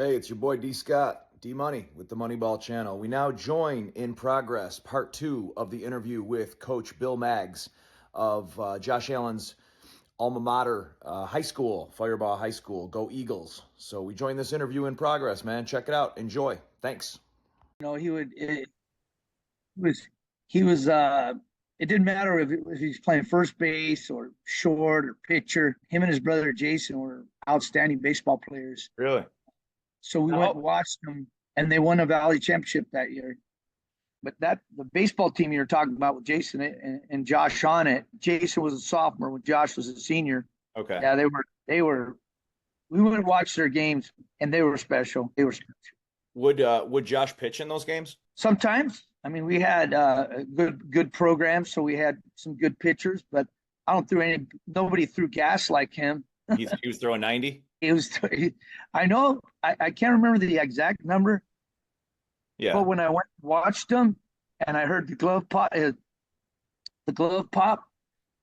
Hey, it's your boy D Scott, D Money with the Moneyball Channel. We now join in progress part two of the interview with Coach Bill Maggs of Josh Allen's alma mater, high school, Firebaugh High School. Go Eagles! So we join this interview in progress, man. Check it out. Enjoy. Thanks. Was he was it didn't matter if he was playing first base or short or pitcher. Him and his brother Jason were outstanding baseball players. Really? So we went and watched them, and they won a Valley Championship that year. But the baseball team you were talking about with Jason and Josh on it, Jason was a sophomore when Josh was a senior. Okay. Yeah, they were. We went and watched their games, and they were special. They were special. Would Josh pitch in those games? Sometimes. I mean, we had a good program, so we had some good pitchers, but nobody threw gas like him. He was throwing 90? I know, I can't remember the exact number. Yeah. But when I went and watched him and I heard the glove pop,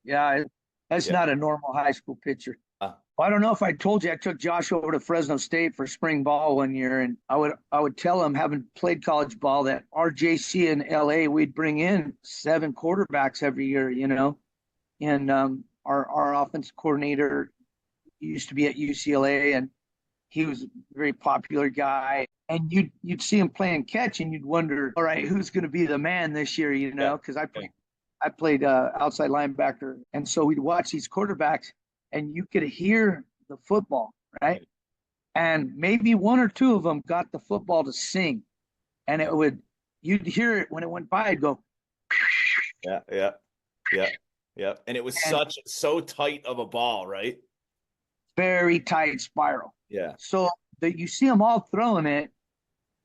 yeah, that's not a normal high school pitcher. I don't know if I told you I took Josh over to Fresno State for spring ball one year, and I would tell him, having played college ball, that our JC in LA, we'd bring in 7 quarterbacks every year, and our offense coordinator used to be at UCLA, and he was a very popular guy. And you'd see him playing catch, and you'd wonder, all right, who's going to be the man this year? Because I played outside linebacker, and so we'd watch these quarterbacks, and you could hear the football, right? And maybe one or two of them got the football to sing, and you'd hear it when it went by. It'd go, yeah. And it was so tight of a ball, right? very tight spiral. Yeah. So that you see them all throwing it,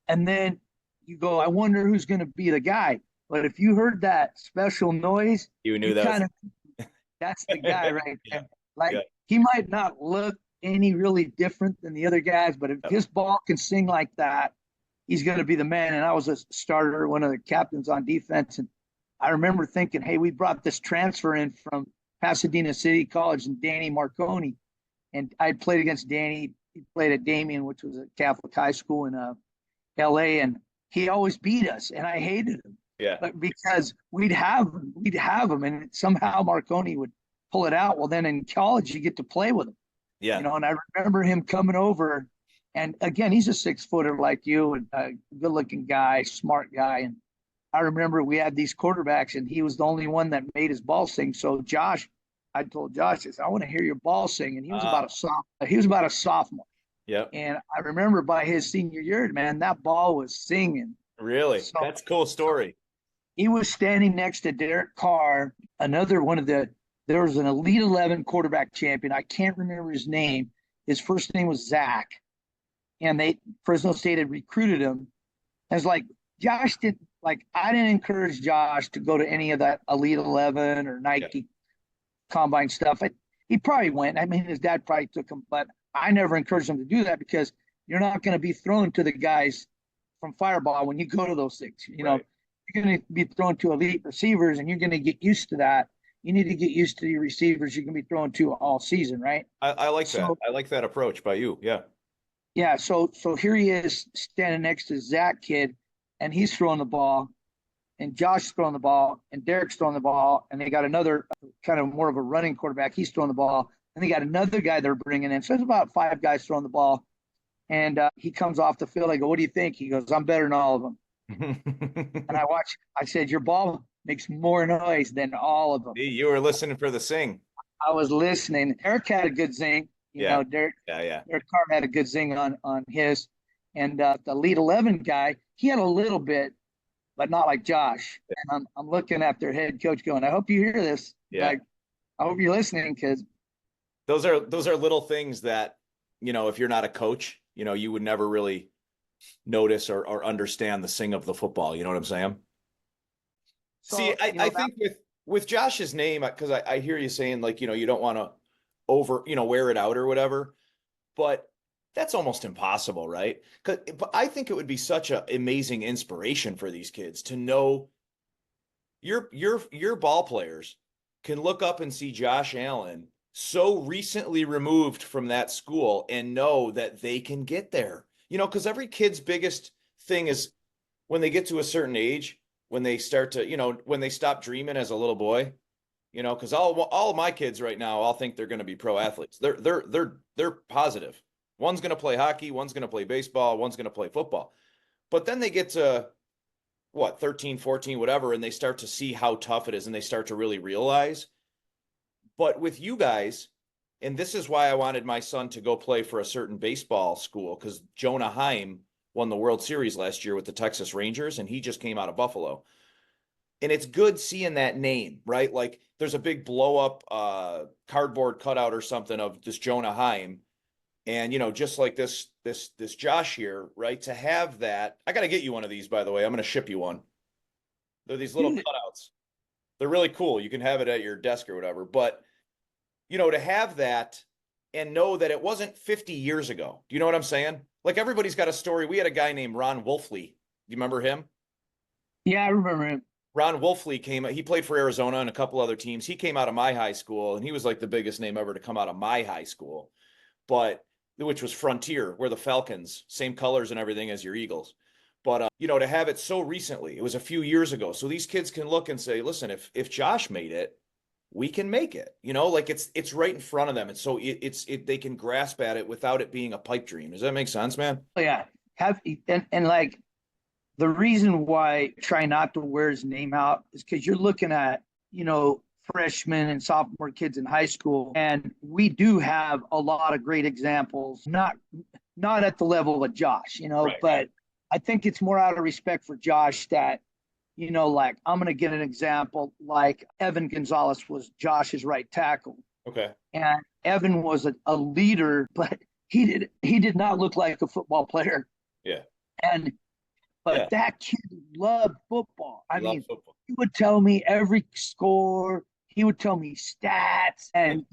and then you go, I wonder who's going to be the guy. But if you heard that special noise, you knew that that's the guy right there. He might not look any really different than the other guys, but if his ball can sing like that, he's going to be the man. And I was a starter, one of the captains on defense, and I remember thinking, hey, we brought this transfer in from Pasadena City College and Danny Marconi. And I played against Danny. He played at Damien, which was a Catholic high school in L.A., and he always beat us, and I hated him. Yeah. But because we'd have him, and somehow Marconi would pull it out. Well, then in college, you get to play with him. Yeah. And I remember him coming over, and again, he's a 6-footer like you, and a good-looking guy, smart guy. And I remember we had these quarterbacks, and he was the only one that made his ball sing. So I told Josh, I want to hear your ball sing, and he was about a sophomore. Yeah. And I remember by his senior year, man, that ball was singing. Really? So, that's a cool story. He was standing next to Derek Carr, there was an Elite 11 quarterback champion. I can't remember his name. His first name was Zach. And Fresno State had recruited him. And it's like, I didn't encourage Josh to go to any of that Elite 11 or Nike combine stuff. He probably went. I mean, his dad probably took him, but I never encouraged him to do that, because you're not going to be thrown to the guys from Firebaugh when you go to those things. You're going to be thrown to elite receivers, and you're going to get used to that. You need to get used to your receivers you're going to be thrown to all season, right? I like that. I like that approach by you. Yeah. Yeah. So here he is standing next to Zach kid, and he's throwing the ball, and Josh's throwing the ball, and Derek's throwing the ball, and they got another kind of more of a running quarterback. He's throwing the ball, and they got another guy they're bringing in. So there's about 5 guys throwing the ball, and he comes off the field. I go, what do you think? He goes, I'm better than all of them. And I said, your ball makes more noise than all of them. You were listening for the sing. I was listening. Derek had a good zing. Derek Carr had a good zing on his. And the lead 11 guy, he had a little bit, but not like Josh. And I'm looking at their head coach going, I hope you hear this. Yeah. I hope you're listening, because those are little things that, if you're not a coach, you would never really notice or understand the sing of the football. You know what I'm saying? So, see, I think with Josh's name, because I hear you saying, like, you don't want to wear it out or whatever, but that's almost impossible, right? But I think it would be such an amazing inspiration for these kids to know your ball players can look up and see Josh Allen so recently removed from that school and know that they can get there. because every kid's biggest thing is when they get to a certain age, when they start to, when they stop dreaming as a little boy, because all of my kids right now all think they're going to be pro athletes. They're positive. One's going to play hockey, one's going to play baseball, one's going to play football. But then they get to 13, 14, whatever, and they start to see how tough it is, and they start to really realize. But with you guys, and this is why I wanted my son to go play for a certain baseball school, because Jonah Heim won the World Series last year with the Texas Rangers, and he just came out of Buffalo. And it's good seeing that name, right? Like there's a big blow up cardboard cutout or something of this Jonah Heim. And, just like this Josh here, right? To have that, I got to get you one of these, by the way. I'm going to ship you one. They're these little cutouts. They're really cool. You can have it at your desk or whatever. But, to have that and know that it wasn't 50 years ago. Do you know what I'm saying? Like everybody's got a story. We had a guy named Ron Wolfley. Do you remember him? Yeah, I remember him. Ron Wolfley he played for Arizona and a couple other teams. He came out of my high school, and he was like the biggest name ever to come out of my high school, which was Frontier, where the Falcons, same colors and everything as your Eagles. But, to have it so recently, it was a few years ago. So these kids can look and say, listen, if Josh made it, we can make it, like it's right in front of them. And so they can grasp at it without it being a pipe dream. Does that make sense, man? Yeah. And like the reason why I try not to wear his name out is because you're looking at, freshmen and sophomore kids in high school. And we do have a lot of great examples, not at the level of Josh, right, but right. I think it's more out of respect for Josh that, like I'm going to get an example, like Evan Gonzalez was Josh's right tackle. Okay. And Evan was a leader, but he did not look like a football player. Yeah. But that kid loved football. I mean, he would tell me every score. He would tell me stats, and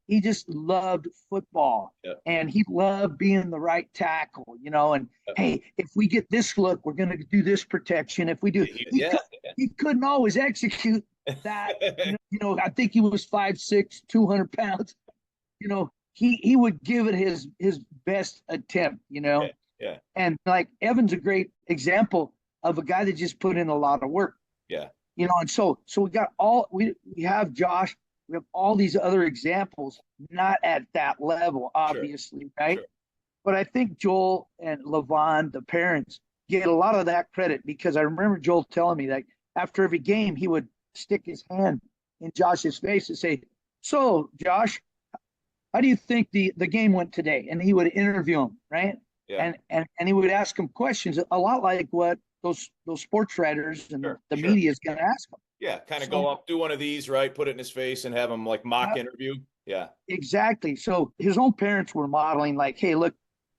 he just loved football, and he loved being the right tackle. And hey, if we get this look, we're going to do this protection. If we do, he couldn't always execute that. I think he was 5'6", 200 pounds. He would give it his best attempt. Yeah. And like Evan's a great example of a guy that just put in a lot of work. Yeah. And so we have Josh, we have all these other examples, not at that level, obviously, sure. Right? Sure. But I think Joel and LaVon, the parents, get a lot of that credit because I remember Joel telling me that after every game, he would stick his hand in Josh's face and say, "So, Josh, how do you think the game went today?" And he would interview him, right? Yeah. And he would ask him questions a lot like what those sports writers and the media is going to ask him. Yeah, kind of go up, do one of these, right? Put it in his face and have him like mock interview. Yeah. Exactly. So his own parents were modeling like, hey, look,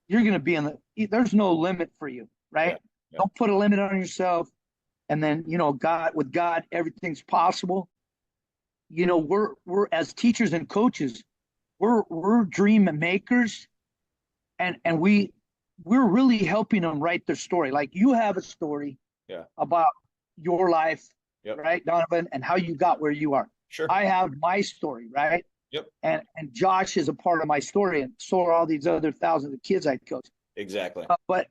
you're going to be there's no limit for you, right? Yeah. Don't put a limit on yourself. And then, with God, everything's possible. We're as teachers and coaches, we're dream makers, and we're really helping them write their story. Like you have a story about your life, right, Donovan, and how you got where you are. Sure. I have my story, right? Yep. And Josh is a part of my story, and so are all these other thousands of kids I coach. Exactly. But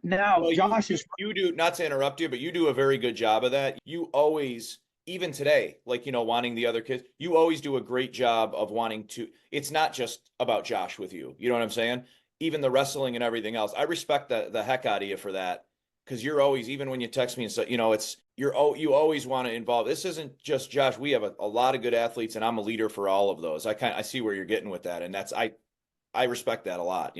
now Josh you do, not to interrupt you, but you do a very good job of that. You always, even today, like, wanting the other kids, you always do a great job of wanting to, it's not just about Josh with you. You know what I'm saying? Even the wrestling and everything else. I respect the heck out of you for that. Cause you're always, even when you text me and stuff, you always want to involve. This isn't just Josh. We have a lot of good athletes and I'm a leader for all of those. I see where you're getting with that. And I respect that a lot,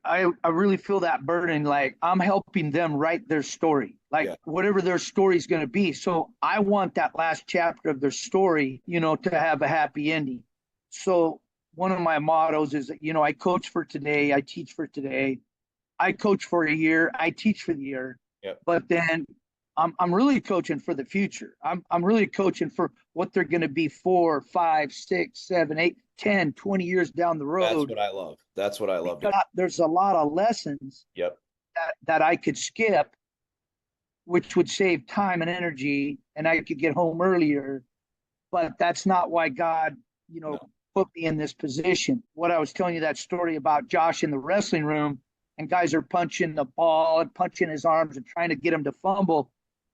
I really feel that burden. Like I'm helping them write their story, whatever their story is going to be. So I want that last chapter of their story, to have a happy ending. So one of my mottos is, I coach for today. I teach for today. I coach for a year. I teach for the year. Yep. But then I'm really coaching for the future. I'm really coaching for what they're going to be 4, 5, 6, 7, 8, 10, 20 years down the road. That's what I love. There's a lot of lessons that I could skip, which would save time and energy, and I could get home earlier. But that's not why God, put me in this position. What I was telling you, that story about Josh in the wrestling room, and guys are punching the ball and punching his arms and trying to get him to fumble.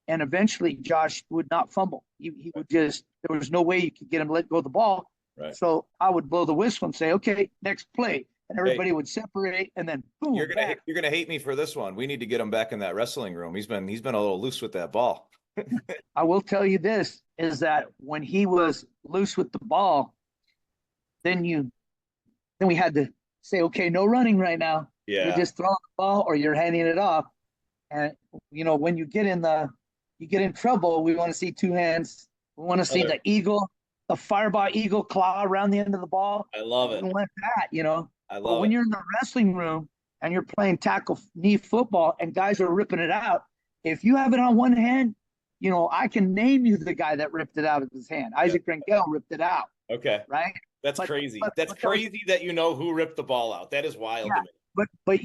And eventually Josh would not fumble. He would just, there was no way you could get him to let go of the ball. Right. So I would blow the whistle and say, okay, next play. And everybody would separate, and then boom. You're gonna hate me for this one. We need to get him back in that wrestling room. He's been a little loose with that ball. I will tell you this, is that when he was loose with the ball, then we had to say, okay, no running right now. Yeah. You're just throwing the ball or you're handing it off. And when you get in trouble, we want to see two hands. We want to see the eagle, the Firebaugh eagle claw around the end of the ball. I love it. We want that, I love But when you're in the wrestling room and you're playing tackle knee football and guys are ripping it out, if you have it on one hand, I can name you the guy that ripped it out of his hand. Isaac Rangel ripped it out. Okay. Right? That's crazy. That's crazy that you know who ripped the ball out. That is wild to me. But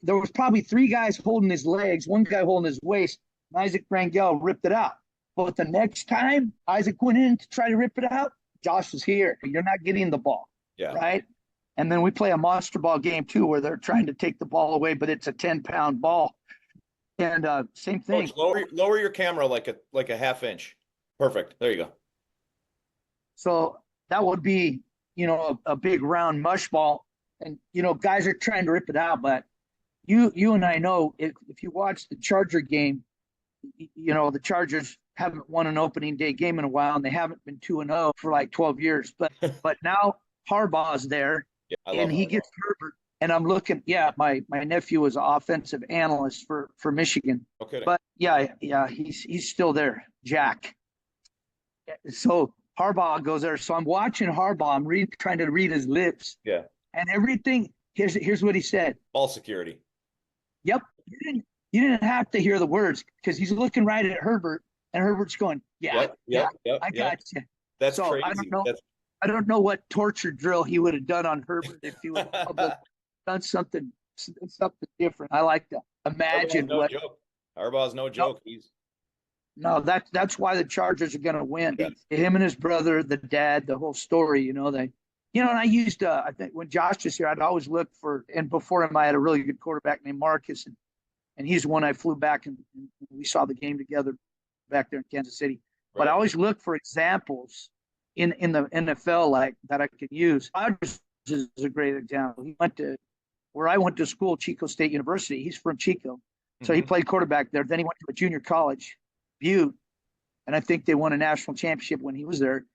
there was probably three guys holding his legs, one guy holding his waist, and Isaac Rangel ripped it out. But the next time Isaac went in to try to rip it out, Josh was here. You're not getting the ball. Yeah. Right? And then we play a monster ball game too, where they're trying to take the ball away, but it's a 10-pound ball. And same thing. Coach, lower your camera like a half inch. Perfect. There you go. So that would be, a big round mush ball. And, guys are trying to rip it out. But you and I know if you watch the Charger game, the Chargers haven't won an opening day game in a while, and they haven't been 2-0 for like 12 years. But now Harbaugh's there. Yeah, and he gets Herbert, and I'm looking. Yeah, my nephew is an offensive analyst for Michigan. Okay. But yeah, he's still there, Jack. So Harbaugh goes there. So I'm watching Harbaugh. I'm trying to read his lips. Yeah. And everything. Here's what he said. Ball security. Yep. You didn't have to hear the words because he's looking right at Herbert, and Herbert's going, "Yeah, I got you." That's crazy. I don't know what torture drill he would have done on Herbert if he would have done something different. I like to imagine Harbaugh's no joke. No, that's why the Chargers are going to win. Yeah. Him and his brother, the dad, the whole story. And I used I think when Josh was here, I'd always look for, and before him, I had a really good quarterback named Marcus, and he's the one I flew back and we saw the game together back there in Kansas City. Right. But I always look for examples in the NFL like that I could use. Rodgers is a great example. He went to where I went to school, Chico State University. He's from Chico. So he played quarterback there. Then he went to a junior college, Butte, and I think they won a national championship when he was there.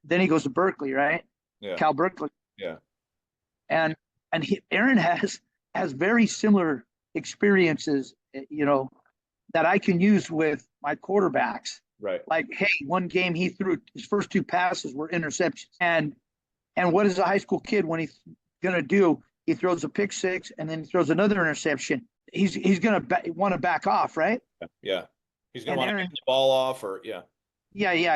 Then he goes to Berkeley, right? Yeah. Cal Berkeley. Yeah. And Aaron has very similar experiences, that I can use with my quarterbacks. Right. Like, hey, one game he threw his first two passes were interceptions. And what is a high school kid when he's going to do? He throws a pick six and then he throws another interception. He's going to want to back off, right? Yeah. He's going to want to get the ball off Yeah.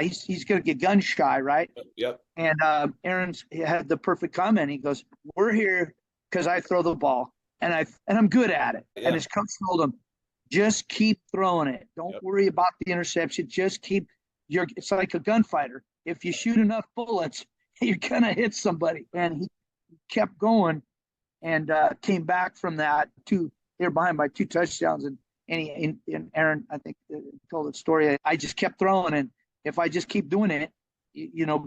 He's going to get gun shy, right? Yep. And Aaron's had the perfect comment. He goes, "We're here because I throw the ball and I'm good at it." Yeah. And his coach told him, "Just keep throwing it. Don't worry about the interception. Just keep it's like a gunfighter. If you shoot enough bullets, you're gonna hit somebody." And he kept going and came back from that. They were behind by 2 touchdowns, and Aaron, I think, told the story. I just kept throwing, and if I just keep doing it,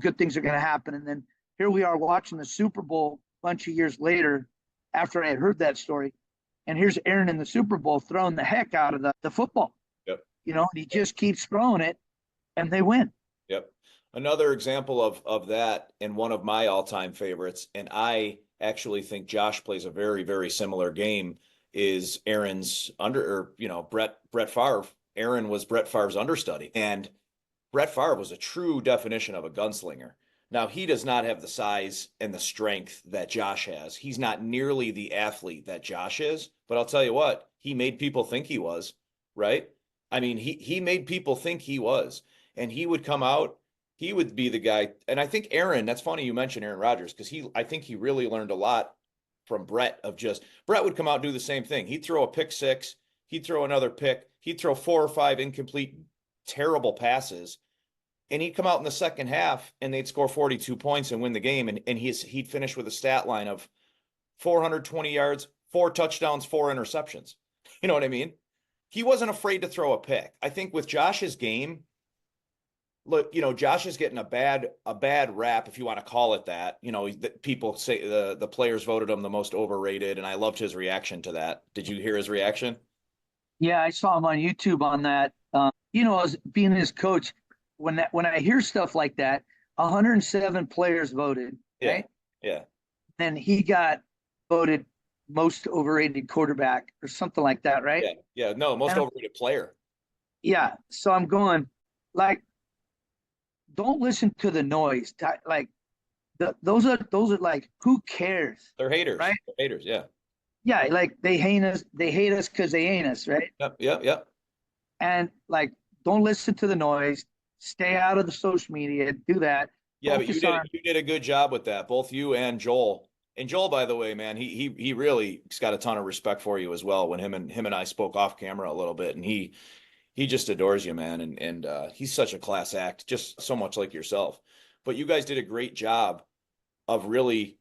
good things are gonna happen. And then here we are watching the Super Bowl a bunch of years later, after I had heard that story. And here's Aaron in the Super Bowl throwing the heck out of the football. Yep. And he just keeps throwing it, and they win. Yep. Another example of that, and one of my all-time favorites, and I actually think Josh plays a very, very similar game, is Aaron's Brett Favre. Aaron was Brett Favre's understudy, and Brett Favre was a true definition of a gunslinger. Now, he does not have the size and the strength that Josh has. He's not nearly the athlete that Josh is, but I'll tell you what, he made people think he was, right? I mean, he made people think he was, and he would come out, he would be the guy. And I think Aaron, that's funny you mentioned Aaron Rodgers, because I think he really learned a lot from Brett Brett would come out and do the same thing. He'd throw a pick six, he'd throw another pick, he'd throw 4 or 5 incomplete, terrible passes. And he'd come out in the second half and they'd score 42 points and win the game. And he'd finish with a stat line of 420 yards, 4 touchdowns, 4 interceptions. You know what I mean? He wasn't afraid to throw a pick. I think with Josh's game, look, Josh is getting a bad rap, if you want to call it that. People say the players voted him the most overrated, and I loved his reaction to that. Did you hear his reaction? Yeah, I saw him on YouTube on that. As being his coach, when I hear stuff like that, 107 players voted, right? Yeah. Then he got voted most overrated quarterback or something like that, right? Yeah. No, most overrated player. Yeah. So I'm going, like, don't listen to the noise. Like, those are like, who cares? They're haters, right? They're haters. Yeah. Yeah, like they hate us. They hate us because they ain't us, right? Yep. And like, don't listen to the noise. Stay out of the social media. Do that. Yeah, but you did a good job with that, both you and Joel. And Joel, by the way, man, he really's got a ton of respect for you as well. When him and I spoke off camera a little bit, and he just adores you, man, and he's such a class act, just so much like yourself. But you guys did a great job of really,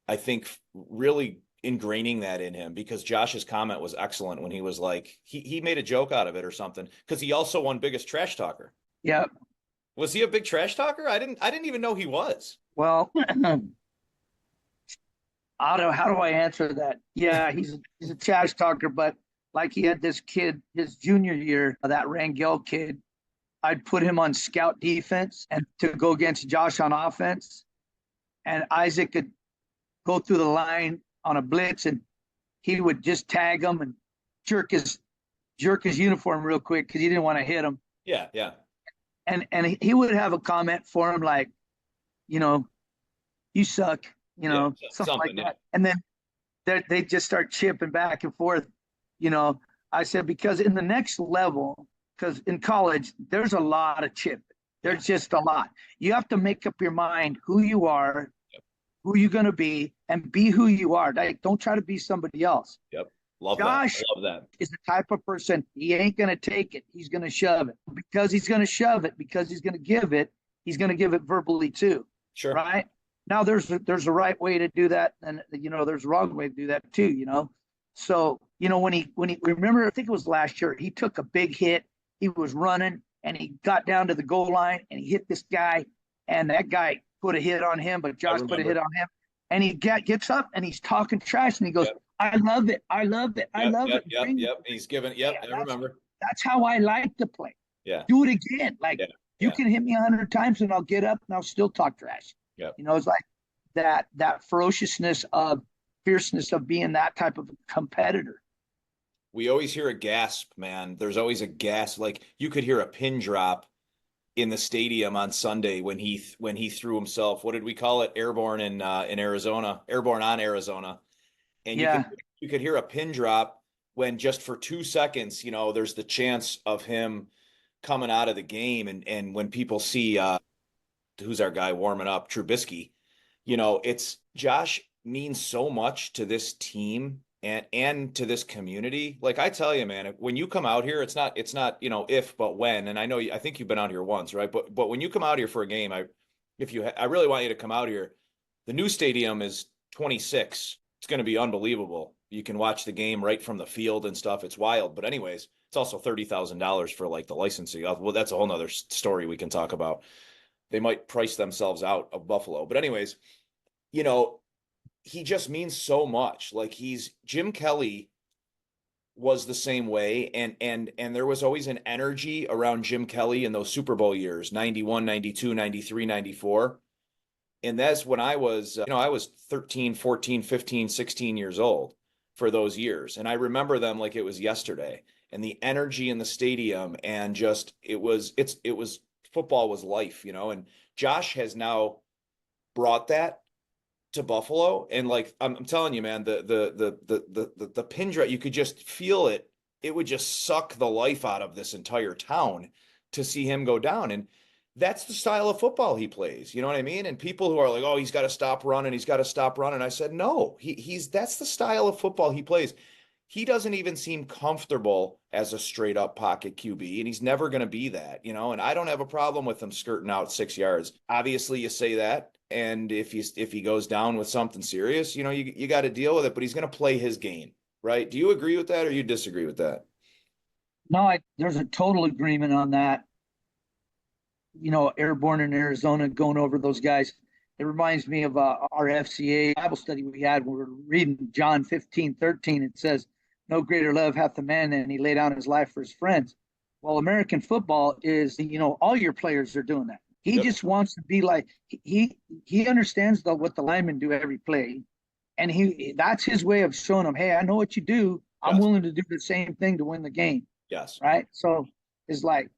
I think, really ingraining that in him, because Josh's comment was excellent when he was like, he made a joke out of it or something, because he also won biggest trash talker. Yeah. Was he a big trash talker? I didn't even know he was. Well, how do I answer that? Yeah, he's a trash talker, but like, he had this kid his junior year, that Rangel kid. I'd put him on scout defense and to go against Josh on offense, and Isaac could go through the line on a blitz, and he would just tag him and jerk his uniform real quick because he didn't want to hit him. Yeah. And he would have a comment for him like, you suck, something like that. And then they just start chipping back and forth. I said, because in the next level, because in college, there's a lot of chip. There's just a lot. You have to make up your mind who you are, who you're going to be, and be who you are. Like, don't try to be somebody else. Yep. Love that. Is the type of person, he ain't going to take it. He's going to shove it. Because he's going to shove it, because he's going to give it, he's going to give it verbally too. Sure. Right? Now there's a right way to do that, and there's a wrong way to do that too, So, when he remember, I think it was last year, he took a big hit. He was running and he got down to the goal line and he hit this guy, and that guy put a hit on him, but Josh put a hit on him. And he gets up and he's talking trash and he goes, I love it. I love it. Yep. He's giving, I remember. That's how I like to play. Yeah. Do it again. Like, you can hit me 100 times and I'll get up and I'll still talk trash. Yeah. It's like that ferociousness of fierceness of being that type of competitor. We always hear a gasp, man. There's always a gasp. Like, you could hear a pin drop in the stadium on Sunday when he threw himself. What did we call it? Airborne in Arizona. Airborne on Arizona. And you could hear a pin drop when just for 2 seconds, there's the chance of him coming out of the game. And when people see who's our guy warming up, Trubisky, it's Josh means so much to this team and to this community. Like, I tell you, man, when you come out here, it's not, if, but when. And I think you've been out here once, right? But when you come out here for a game, I really want you to come out here. The new stadium is 26. It's going to be unbelievable. You can watch the game right from the field and stuff. It's wild. But anyways, it's also $30,000 for like the licensing. Well, that's a whole nother story we can talk about. They might price themselves out of Buffalo. But anyways, he just means so much. Like, Jim Kelly was the same way. And there was always an energy around Jim Kelly in those Super Bowl years, 91, 92, 93, 94. And that's when I was, I was 13, 14, 15, 16 years old for those years. And I remember them like it was yesterday, and the energy in the stadium, and just, it was football was life, and Josh has now brought that to Buffalo. And like, I'm telling you, man, the pin drop, you could just feel it. It would just suck the life out of this entire town to see him go down. And that's the style of football he plays. You know what I mean? And people who are like, oh, he's got to stop running. I said, no, that's the style of football he plays. He doesn't even seem comfortable as a straight up pocket QB, and he's never going to be that, and I don't have a problem with him skirting out 6 yards. Obviously you say that, And if he goes down with something serious, you got to deal with it, but he's going to play his game, right? Do you agree with that or you disagree with that? No, there's a total agreement on that. Airborne in Arizona, going over those guys. It reminds me of our FCA Bible study we had. We were reading John 15:13. It says, "No greater love hath the man than he laid down his life for his friends." Well, American football is, all your players are doing that. He just wants to be like, he understands what the linemen do every play. And that's his way of showing them, hey, I know what you do. I'm willing to do the same thing to win the game. Yes. Right. So it's like,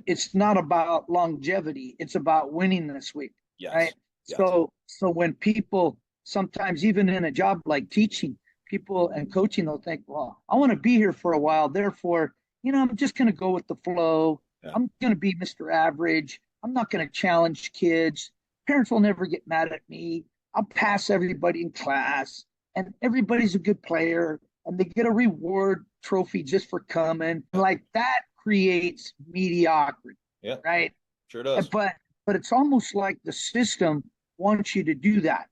it's not about longevity. It's about winning this week. Yes. Right. Yes. So when people sometimes, even in a job like teaching, people and coaching, they'll think, well, I want to be here for a while. Therefore, I'm just going to go with the flow. Yeah. I'm going to be Mr. Average. I'm not going to challenge kids. Parents will never get mad at me. I'll pass everybody in class, and everybody's a good player, and they get a reward trophy just for coming. Like that creates mediocrity. Yeah. Right. Sure does. But it's almost like the system wants you to do that.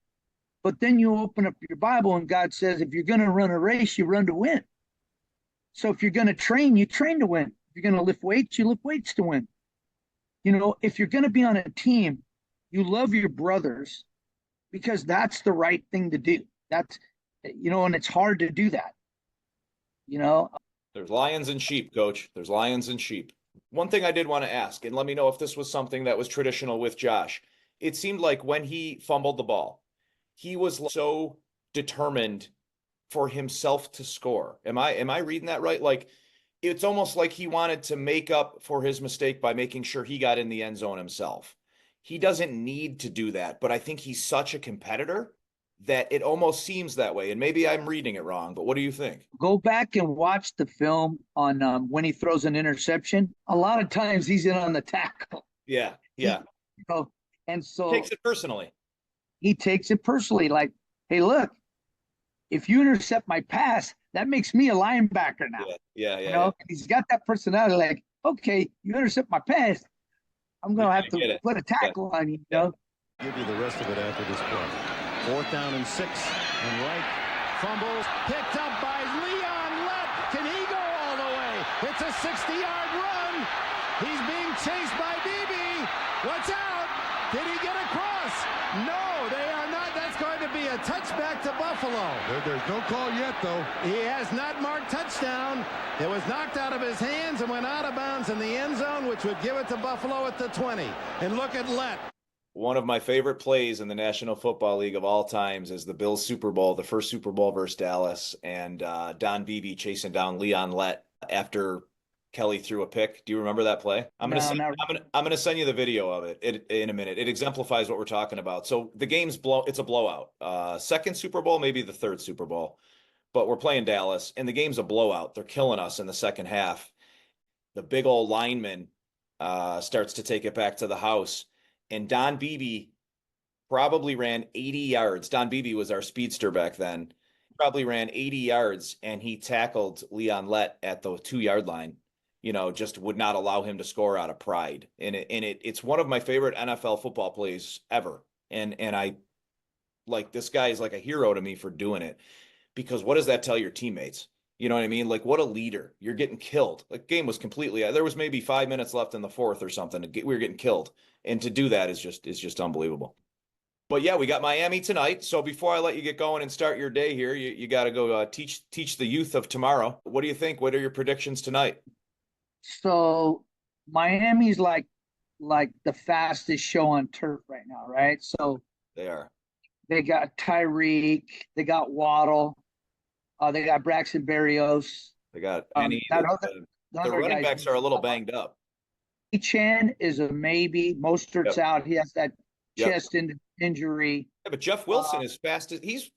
But then you open up your Bible and God says, if you're going to run a race, you run to win. So if you're going to train, you train to win. If you're going to lift weights, you lift weights to win. If you're going to be on a team, you love your brothers because that's the right thing to do. That's, and it's hard to do that. There's lions and sheep, Coach. There's lions and sheep. One thing I did want to ask, and let me know if this was something that was traditional with Josh. It seemed like when he fumbled the ball, he was so determined for himself to score. Am I reading that right? Like, it's almost like he wanted to make up for his mistake by making sure he got in the end zone himself. He doesn't need to do that, but I think he's such a competitor that it almost seems that way. And maybe I'm reading it wrong, but what do you think? Go back and watch the film on when he throws an interception. A lot of times he's in on the tackle. Yeah. And so he takes it personally. He takes it personally. Like, hey, look, if you intercept my pass, that makes me a linebacker now. Yeah. He's got that personality. Like, okay, you intercept my pass, I'm going to have to put a tackle on you. Give you the rest of it after this play. 4th down and 6. And Wright fumbles, picked up by Leon Lett. Can he go all the way? It's a 60-yard run. He's being chased by Beebe. Watch out. Did he get across? No, they are not. That's going to be a touchback to Buffalo. There's no call yet, though. He has not marked touchdown. It was knocked out of his hands and went out of bounds in the end zone, which would give it to Buffalo at the 20. And look at Lett. One of my favorite plays in the National Football League of all times is the Bills Super Bowl, the first Super Bowl versus Dallas, and Don Beebe chasing down Leon Lett after Kelly threw a pick. Do you remember that play? I'm gonna send you the video of it in a minute. It exemplifies what we're talking about. So the game's it's a blowout. Second Super Bowl, maybe the third Super Bowl, but we're playing Dallas, and the game's a blowout. They're killing us in the second half. The big old lineman starts to take it back to the house. And Don Beebe probably ran 80 yards. Don Beebe was our speedster back then. Probably ran 80 yards, and he tackled Leon Lett at the 2-yard line. Just would not allow him to score out of pride. And it's one of my favorite NFL football plays ever. And I like, this guy is like a hero to me for doing it, because what does that tell your teammates? You know what I mean? Like, what a leader. You're getting killed. Like, game was completely, there was maybe 5 minutes left in the fourth or something. We were getting killed. And to do that is just unbelievable. But yeah, we got Miami tonight. So before I let you get going and start your day here, you got to go teach the youth of tomorrow. What do you think? What are your predictions tonight? So Miami's like the fastest show on turf right now, right? So they are. They got Tyreek. They got Waddle. They got Braxton Berrios. They got the running backs are a little banged up. Chan is a maybe. Mostert's out. He has that chest injury. Yeah, but Jeff Wilson is fast. He's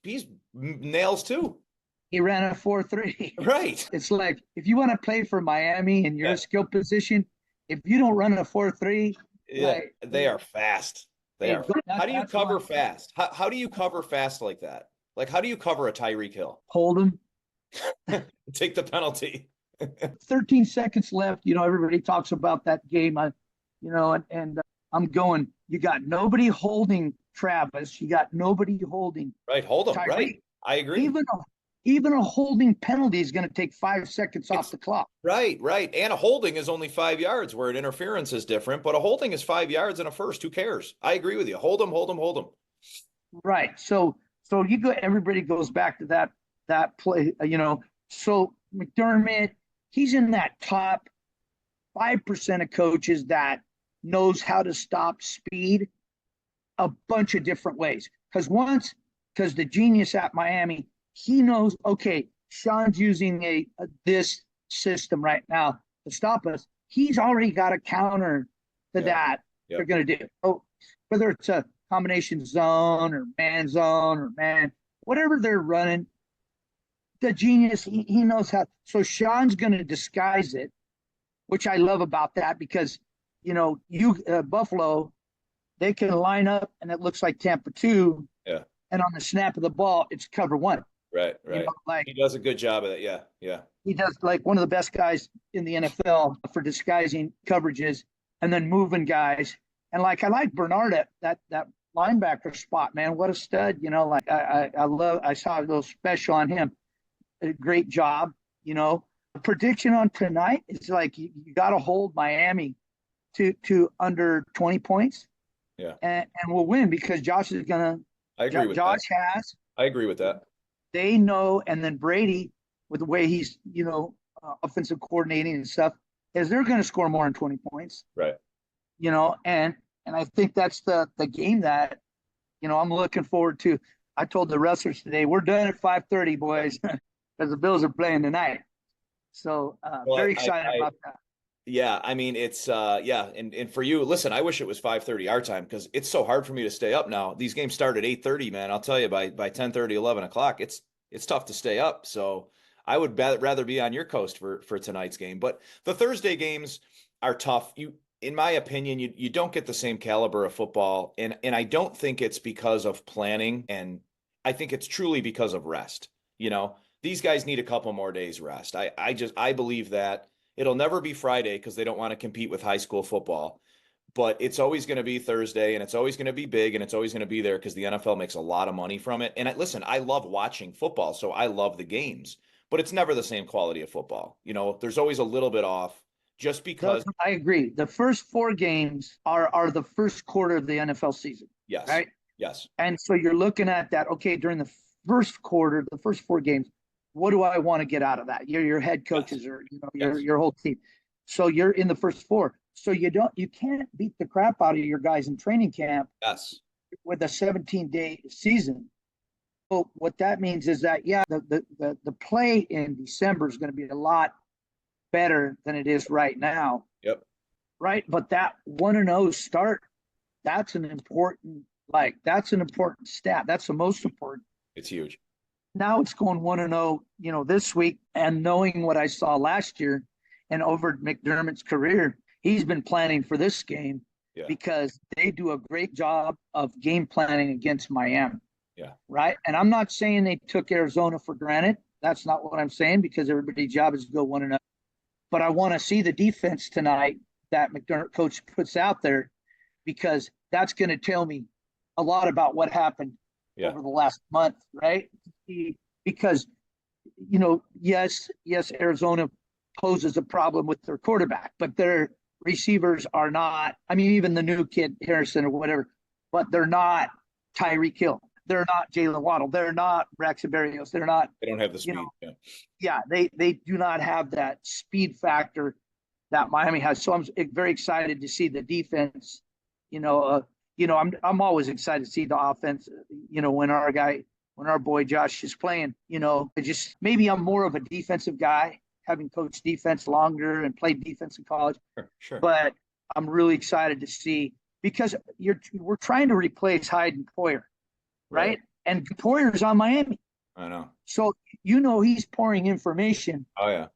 nails too. He ran a 4.3. Right. It's like, if you want to play for Miami in your skill position, if you don't run a 4.3, they are fast. How do you cover fast? How do you cover fast like that? Like, how do you cover a Tyreek Hill? Hold him. Take the penalty. 13 seconds left. Everybody talks about that game. And I'm going, you got nobody holding Travis. You got nobody holding Right. Hold him. Tyreek. Right. I agree. Even a holding penalty is going to take 5 seconds off the clock. Right. And a holding is only 5 yards, where an interference is different, but a holding is 5 yards and a first. Who cares? I agree with you. Hold him. Right. So everybody goes back to that play, So McDermott, he's in that top 5% of coaches that knows how to stop speed a bunch of different ways. Because the genius at Miami, he knows, okay, Sean's using this system right now to stop us. He's already got a counter to that they're going to do. So whether it's a combination zone or man, whatever they're running, the genius, he knows how. So Sean's going to disguise it, which I love about that, because, Buffalo, they can line up and it looks like Tampa 2. Yeah. And on the snap of the ball, it's cover 1. Right. He does a good job of that. Yeah. He does, like, one of the best guys in the NFL for disguising coverages and then moving guys. And I like Bernard at that linebacker spot, man. What a stud. I saw a little special on him. A great job. Prediction on tonight is you got to hold Miami to under 20 points. Yeah. And we'll win, because Josh is going to. I agree with Josh that. I agree with that. They know, and then Brady, with the way he's, offensive coordinating and stuff, is they're going to score more than 20 points. Right. And I think that's the game that, I'm looking forward to. I told the wrestlers today, we're done at 5:30, boys, because the Bills are playing tonight. So very excited about that. Yeah, I mean, it's and for you, listen, I wish it was 5:30 our time, because it's so hard for me to stay up now. These games start at 8:30, man. I'll tell you, by 10:30, 11 o'clock, it's tough to stay up. So I would rather be on your coast for tonight's game. But the Thursday games are tough. In my opinion, you don't get the same caliber of football, and I don't think it's because of planning, and I think it's truly because of rest. These guys need a couple more days rest. I believe that. It'll never be Friday, because they don't want to compete with high school football, but it's always going to be Thursday, and it's always going to be big, and it's always going to be there because the NFL makes a lot of money from it. And listen, I love watching football, so I love the games, but it's never the same quality of football. There's always a little bit off, just because. I agree. The first 4 games are the first quarter of the NFL season. Yes. Right. Yes. And so you're looking at that. Okay, during the first quarter, the first 4 games, what do I want to get out of that? Your head coaches, or your whole team. So you're in the first 4. So you can't beat the crap out of your guys in training camp. Yes. With a 17-day season. So what that means is that the play in December is going to be a lot better than it is right now. Yep. Right, but that 1-0 start, that's an important stat. That's the most important. It's huge. Now it's going 1-0, this week, and knowing what I saw last year and over McDermott's career, he's been planning for this game because they do a great job of game planning against Miami. Yeah. Right. And I'm not saying they took Arizona for granted. That's not what I'm saying, because everybody's job is to go 1-0. But I want to see the defense tonight that McDermott coach puts out there, because that's going to tell me a lot about what happened over the last month, right? Because, yes, Arizona poses a problem with their quarterback, but their receivers are not, even the new kid, Harrison or whatever, but they're not Tyreek Hill. They're not Jalen Waddle. They're not Braxton Berrios. They don't have the speed. They do not have that speed factor that Miami has. So I'm very excited to see the defense. I'm always excited to see the offense. When our boy Josh is playing. Maybe I'm more of a defensive guy, having coached defense longer and played defense in college. Sure. But I'm really excited to see, because we're trying to replace Hyde and Poyer, right? And Poyer's on Miami. I know. So he's pouring information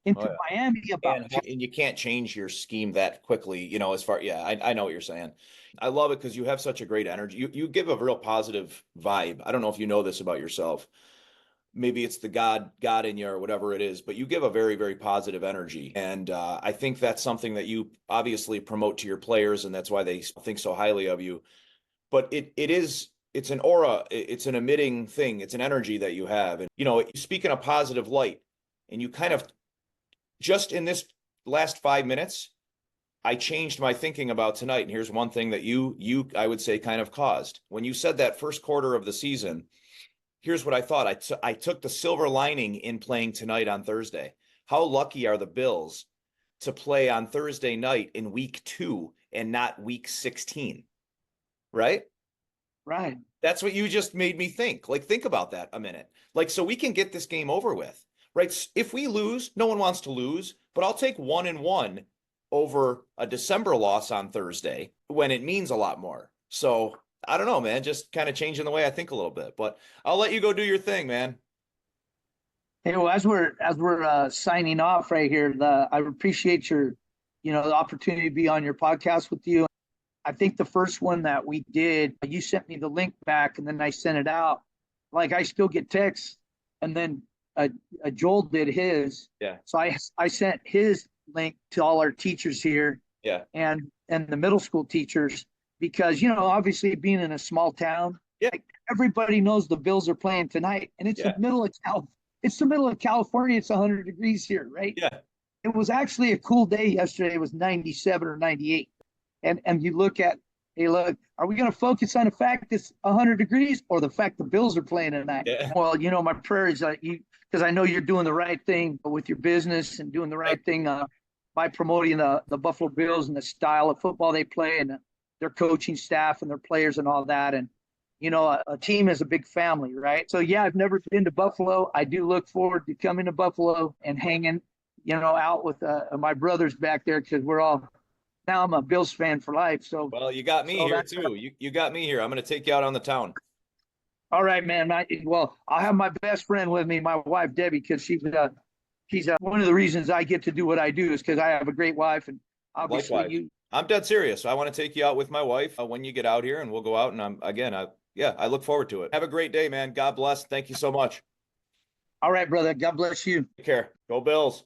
into Miami about and you can't change your scheme that quickly, as far I know what you're saying. I love it because you have such a great energy. You give a real positive vibe. I don't know if you know this about yourself, maybe it's the God in you or whatever it is, but you give a very, very positive energy. And I think that's something that you obviously promote to your players, and that's why they think so highly of you. But it's an aura, it's an emitting thing, it's an energy that you have. And, you speak in a positive light, and you kind of, just in this last 5 minutes, I changed my thinking about tonight. And here's one thing that you I would say kind of caused. When you said that first quarter of the season, here's what I thought. I took the silver lining in playing tonight on Thursday. How lucky are the Bills to play on Thursday night in week 2 and not week 16, right? Right. That's what you just made me think. Like, think about that a minute. Like, so we can get this game over with, right? If we lose, no one wants to lose, but I'll take 1-1 over a December loss on Thursday when it means a lot more. So I don't know, man, just kind of changing the way I think a little bit, but I'll let you go do your thing, man. Hey, well, as we're signing off right here, I appreciate your, the opportunity to be on your podcast with you. I think the first one that we did, you sent me the link back, and then I sent it out. Like, I still get texts, and then Joel did his. Yeah. So I sent his link to all our teachers here. Yeah. And the middle school teachers, because obviously being in a small town, yeah, like, everybody knows the Bills are playing tonight, and it's the middle of California. It's 100 degrees here, right? Yeah. It was actually a cool day yesterday. It was 97 or 98. And you look at, hey, look, are we going to focus on the fact it's 100 degrees or the fact the Bills are playing tonight? Yeah. Well, my prayer is that because I know you're doing the right thing with your business and doing the right thing by promoting the Buffalo Bills and the style of football they play and their coaching staff and their players and all that. And, a team is a big family, right? So, yeah, I've never been to Buffalo. I do look forward to coming to Buffalo and hanging, out with my brothers back there, because now I'm a Bills fan for life. So, well, you got me here too. You got me here. I'm going to take you out on the town. All right, man. I'll have my best friend with me, my wife Debbie, because she's one of the reasons I get to do what I do is because I have a great wife, and obviously likewise. I'm dead serious. I want to take you out with my wife when you get out here, and we'll go out. And I look forward to it. Have a great day, man. God bless. Thank you so much. All right, brother. God bless you. Take care. Go Bills.